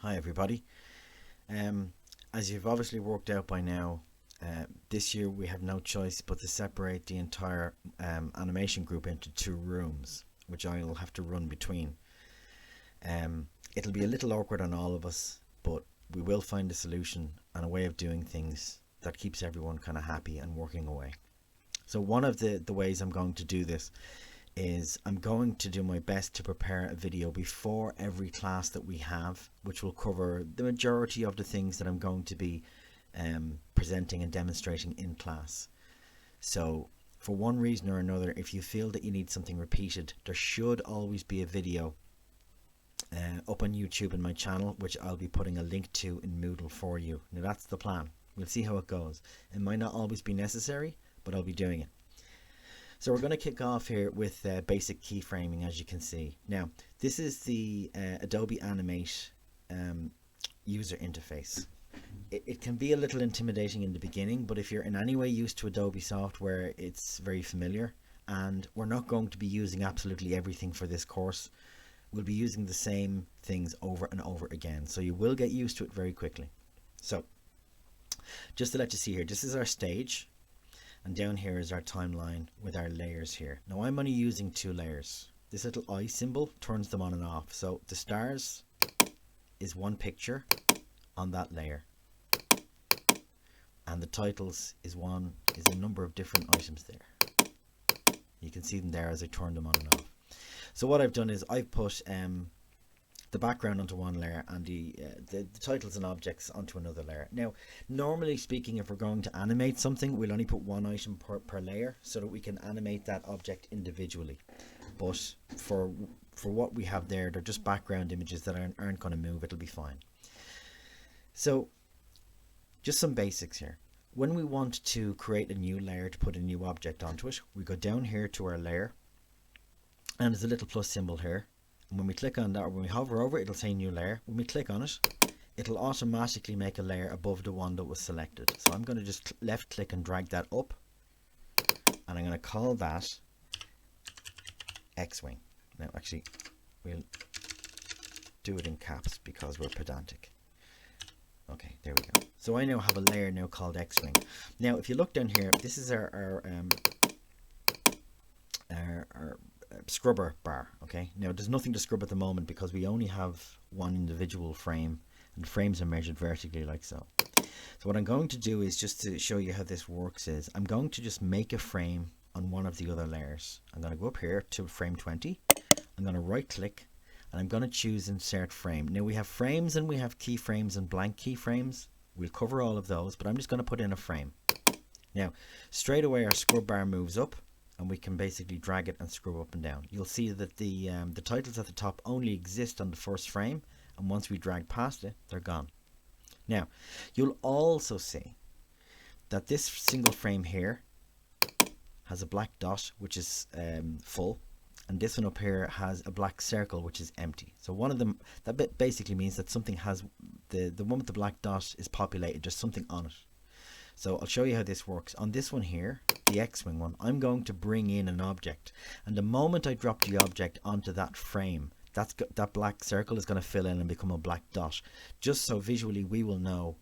Hi everybody. As you've obviously worked out by now, this year we have no choice but to separate the entire animation group into two rooms, which I'll have to run between. It'll be a little awkward on all of us, but we will find a solution and a way of doing things that keeps everyone kind of happy and working away. So one of the ways I'm going to do this is I'm going to do my best to prepare a video before every class that we have, which will cover the majority of the things that I'm going to be presenting and demonstrating in class. So for one reason or another, if you feel that you need something repeated, there should always be a video up on YouTube in my channel, which I'll be putting a link to in Moodle for you. Now that's the plan. We'll see how it goes. It might not always be necessary, but I'll be doing it. So we're going to kick off here with basic keyframing, as you can see. Now, this is the Adobe Animate user interface. It can be a little intimidating in the beginning, but if you're in any way used to Adobe software, it's very familiar. And we're not going to be using absolutely everything for this course. We'll be using the same things over and over again. So you will get used to it very quickly. So, just to let you see here, this is our stage. And down here is our timeline with our layers here. Now I'm only using two layers. This little eye symbol turns them on and off. So the stars is one picture on that layer. And the titles is a number of different items there. You can see them there as I turn them on and off. So what I've done is I've put the background onto one layer and the titles and objects onto another layer. Now, normally speaking, if we're going to animate something, we'll only put one item per layer so that we can animate that object individually. But for what we have there, they're just background images that aren't going to move. It'll be fine. So, just some basics here. When we want to create a new layer to put a new object onto it, we go down here to our layer, and there's a little plus symbol here. And when we click on that, or when we hover over it, it'll say new layer. When we click on it, it'll automatically make a layer above the one that was selected. So I'm going to just left click and drag that up, and I'm going to call that X-Wing. Now actually we'll do it in caps because we're pedantic. Okay, there we go. So I now have a layer now called X-Wing. Now if you look down here, this is our scrubber bar. Okay, now there's nothing to scrub at the moment because we only have one individual frame, and frames are measured vertically like so. So what I'm going to do is, just to show you how this works, is I'm going to just make a frame on one of the other layers. I'm going to go up here to frame 20. I'm going to right click and I'm going to choose insert frame. Now we have frames and we have keyframes and blank keyframes. We'll cover all of those, but I'm just going to put in a frame. Now straight away our scrub bar moves up, and we can basically drag it and scrub up and down. You'll see that the titles at the top only exist on the first frame, and once we drag past it, they're gone. Now, you'll also see that this single frame here has a black dot, which is full, and this one up here has a black circle, which is empty. So one of them, that basically means that something has, the one with the black dot is populated, there's something on it. So I'll show you how this works. On this one here, the X-Wing one, I'm going to bring in an object, and the moment I drop the object onto that frame, that black circle is going to fill in and become a black dot, just so visually we will know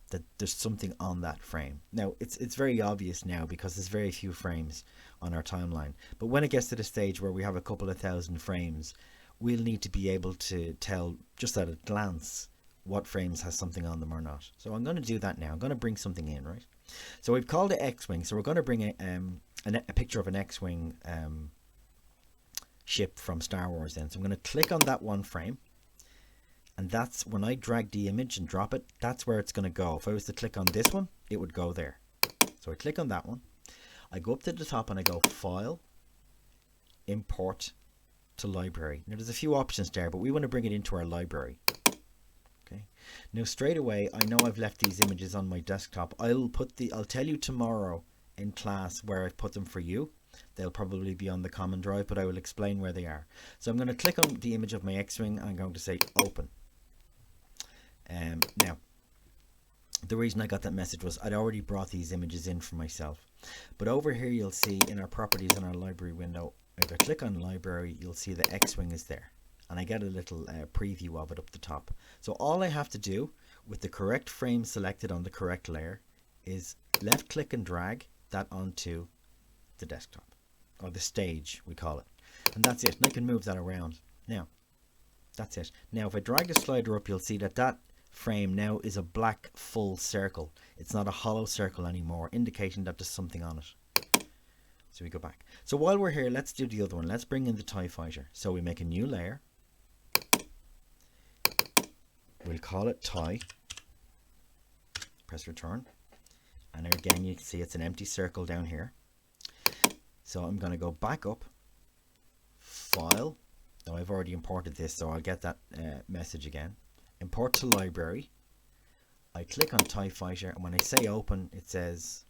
that there's something on that frame. Now it's very obvious now because there's very few frames on our timeline, but when it gets to the stage where we have a couple of thousand frames, we'll need to be able to tell just at a glance what frames has something on them or not. So I'm going to do that now. I'm going to bring something in, right? So we've called it X-Wing, so we're going to bring a picture of an X-Wing ship from Star Wars in. So I'm going to click on that one frame, and that's when I drag the image and drop it, that's where it's going to go. If I was to click on this one, it would go there. So I click on that one, I go up to the top and I go File, Import to Library. Now there's a few options there, but we want to bring it into our library. Okay. Now straight away, I know I've left these images on my desktop. I'll tell you tomorrow in class where I've put them for you. They'll probably be on the common drive, but I will explain where they are. So I'm going to click on the image of my X-Wing and I'm going to say open. Now, the reason I got that message was I'd already brought these images in for myself. But over here you'll see in our properties in our library window, if I click on library, you'll see the X-Wing is there. and I get a little preview of it up the top. So all I have to do with the correct frame selected on the correct layer is left click and drag that onto the desktop, or the stage we call it, and that's it. And I can move that around. Now that's it. Now if I drag the slider up, you'll see that that frame now is a black full circle. It's not a hollow circle anymore, indicating that there's something on it. So we go back. So while we're here, let's do the other one. Let's bring in the TIE Fighter. So we make a new layer. We'll call it TIE. Press return. And again, you can see it's an empty circle down here. So I'm going to go back up, File. Now I've already imported this, so I'll get that message again. Import to library. I click on TIE Fighter, and when I say open, it says,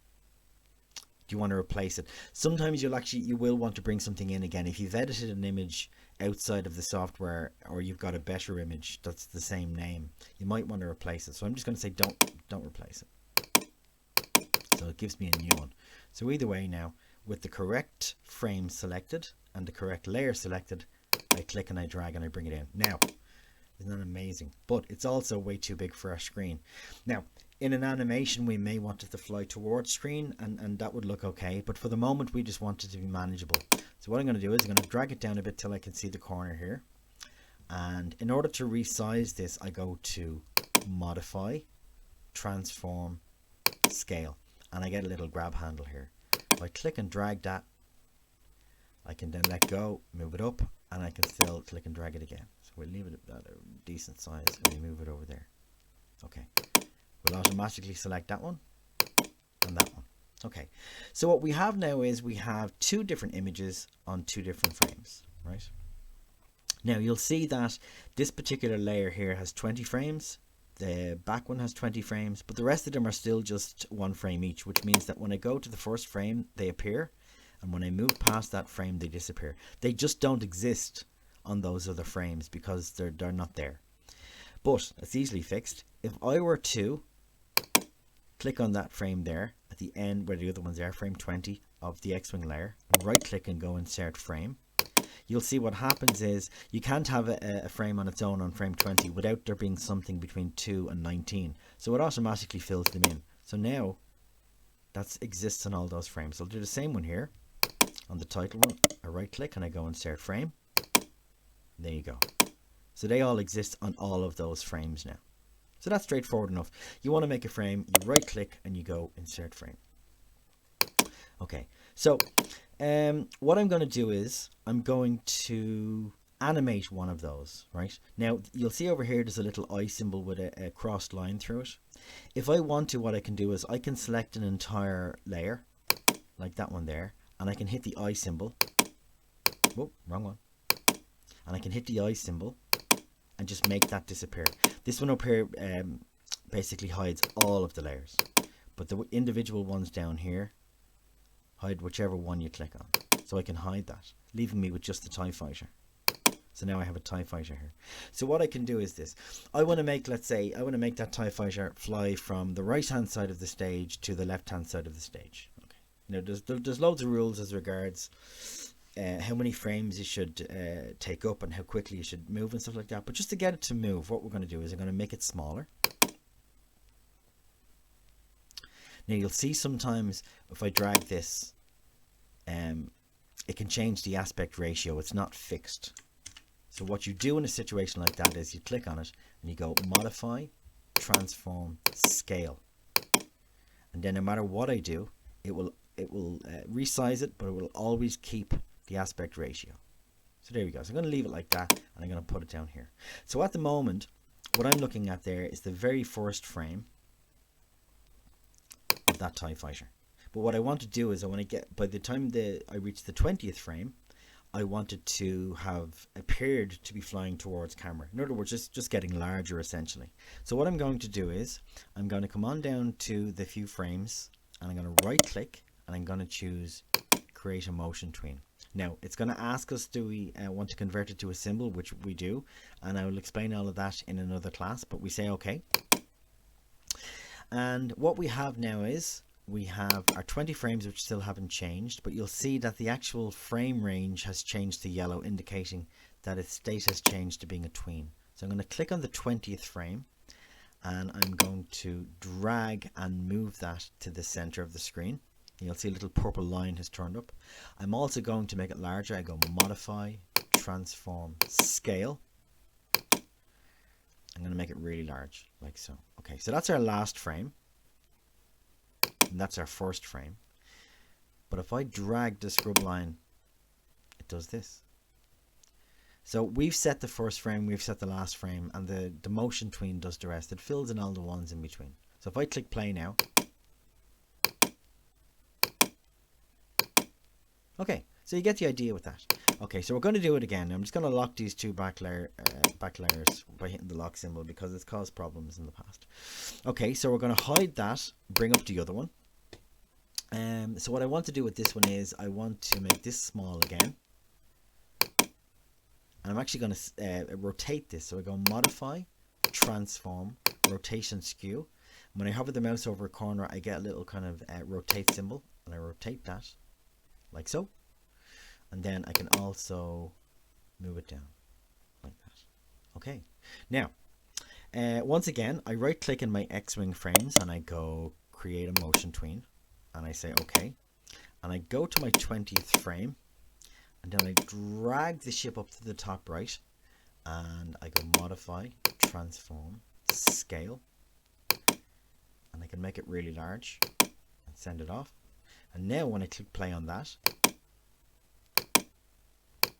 do you want to replace it? Sometimes you will want to bring something in again. If you've edited an image outside of the software, or you've got a better image that's the same name, you might want to replace it. So I'm just going to say don't replace it. So it gives me a new one. So either way now, with the correct frame selected and the correct layer selected, I click and I drag and I bring it in. Now, isn't that amazing? But it's also way too big for our screen. Now, in an animation, we may want it to fly towards screen, and that would look okay. But for the moment, we just want it to be manageable. So what I'm going to do is I'm going to drag it down a bit till I can see the corner here. And in order to resize this, I go to Modify, Transform, Scale. And I get a little grab handle here. If I click and drag that, I can then let go, move it up, and I can still click and drag it again. So we'll leave it at a decent size and we move it over there. Okay. We'll automatically select that one and that one. Okay. So what we have now is we have two different images on two different frames, right? Now you'll see that this particular layer here has 20 frames. The back one has 20 frames, but the rest of them are still just one frame each, which means that when I go to the first frame, they appear. And when I move past that frame, they disappear. They just don't exist on those other frames because they're not there. But it's easily fixed. If I were to click on that frame there at the end where the other ones are, frame 20 of the X-Wing layer, and right click and go insert frame, you'll see what happens is you can't have a frame on its own on frame 20 without there being something between 2 and 19. So it automatically fills them in. So now that exists on all those frames. I'll do the same one here. On the title one, I right click and I go insert frame. There you go. So they all exist on all of those frames now. So that's straightforward enough. You want to make a frame, you right click and you go insert frame. Okay, so what I'm going to do is I'm going to animate one of those, right? Now you'll see over here there's a little eye symbol with a crossed line through it. If I want to, what I can do is I can select an entire layer like that one there, and I can hit the eye symbol. Whoa, wrong one. And I can hit the eye symbol and just make that disappear. This one up here basically hides all of the layers, but the individual ones down here hide whichever one you click on. So I can hide that, leaving me with just the TIE Fighter. So now I have a TIE Fighter here. So what I can do is this. I want to make, let's say, I want to make that TIE Fighter fly from the right hand side of the stage to the left hand side of the stage. Okay. Now there's loads of rules as regards how many frames you should take up and how quickly you should move and stuff like that. But just to get it to move, what we're going to do is I'm going to make it smaller. Now you'll see sometimes if I drag this, it can change the aspect ratio. It's not fixed. So what you do in a situation like that is you click on it and you go Modify, Transform, Scale. And then no matter what I do, it will resize it, but it will always keep the aspect ratio. So there we go. So I'm going to leave it like that and I'm going to put it down here. So at the moment, what I'm looking at there is the very first frame of that TIE Fighter. But what I want to do is I want to get, by the time I reach the 20th frame, I want it to have appeared to be flying towards camera. In other words, just getting larger essentially. So what I'm going to do is I'm going to come on down to the few frames and I'm going to right click and I'm going to choose create a motion tween. Now it's going to ask us, do we want to convert it to a symbol, which we do, and I will explain all of that in another class, but we say okay. And what we have now is we have our 20 frames which still haven't changed, but you'll see that the actual frame range has changed to yellow, indicating that its state has changed to being a tween. So I'm going to click on the 20th frame, and I'm going to drag and move that to the center of the screen. You'll see a little purple line has turned up. I'm also going to make it larger. I go modify, transform, scale. I'm going to make it really large, like so. Okay, so that's our last frame, and that's our first frame. But if I drag the scrub line, it does this. So we've set the first frame, we've set the last frame, and the motion tween does the rest. It fills in all the ones in between. So if I click play now, okay, so you get the idea with that. Okay, so we're going to do it again. I'm just going to lock these two back layers by hitting the lock symbol because it's caused problems in the past. Okay, so we're going to hide that, bring up the other one. So what I want to do with this one is I want to make this small again. And I'm actually going to rotate this. So I go modify, transform, rotation skew. When I hover the mouse over a corner, I get a little kind of rotate symbol, and I rotate that like so. And then I can also move it down like that. Okay. Now, once again, I right click in my X-wing frames and I go create a motion tween, and I say okay. And I go to my 20th frame, and then I drag the ship up to the top right, and I go modify, transform, scale, and I can make it really large and send it off. And now when I click play on that,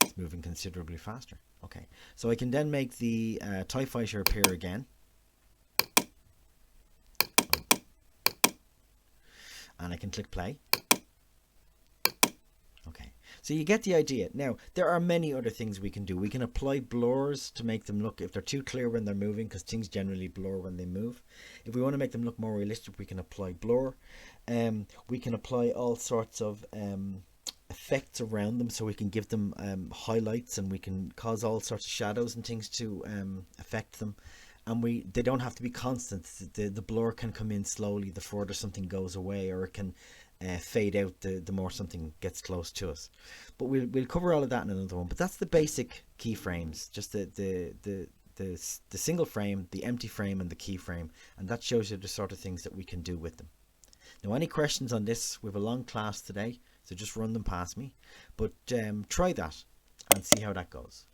it's moving considerably faster. Okay, so I can then make the TIE Fighter appear again. And I can click play. Okay, so you get the idea. Now, there are many other things we can do. We can apply blurs to make them look, if they're too clear when they're moving, because things generally blur when they move. If we want to make them look more realistic, we can apply blur. We can apply all sorts of effects around them, so we can give them highlights, and we can cause all sorts of shadows and things to affect them. And they don't have to be constant. The blur can come in slowly the further something goes away, or it can fade out the more something gets close to us. But we'll cover all of that in another one. But that's the basic keyframes, just the single frame, the empty frame, and the keyframe, and that shows you the sort of things that we can do with them. Now, any questions on this? We have a long class today, so just run them past me. But try that and see how that goes.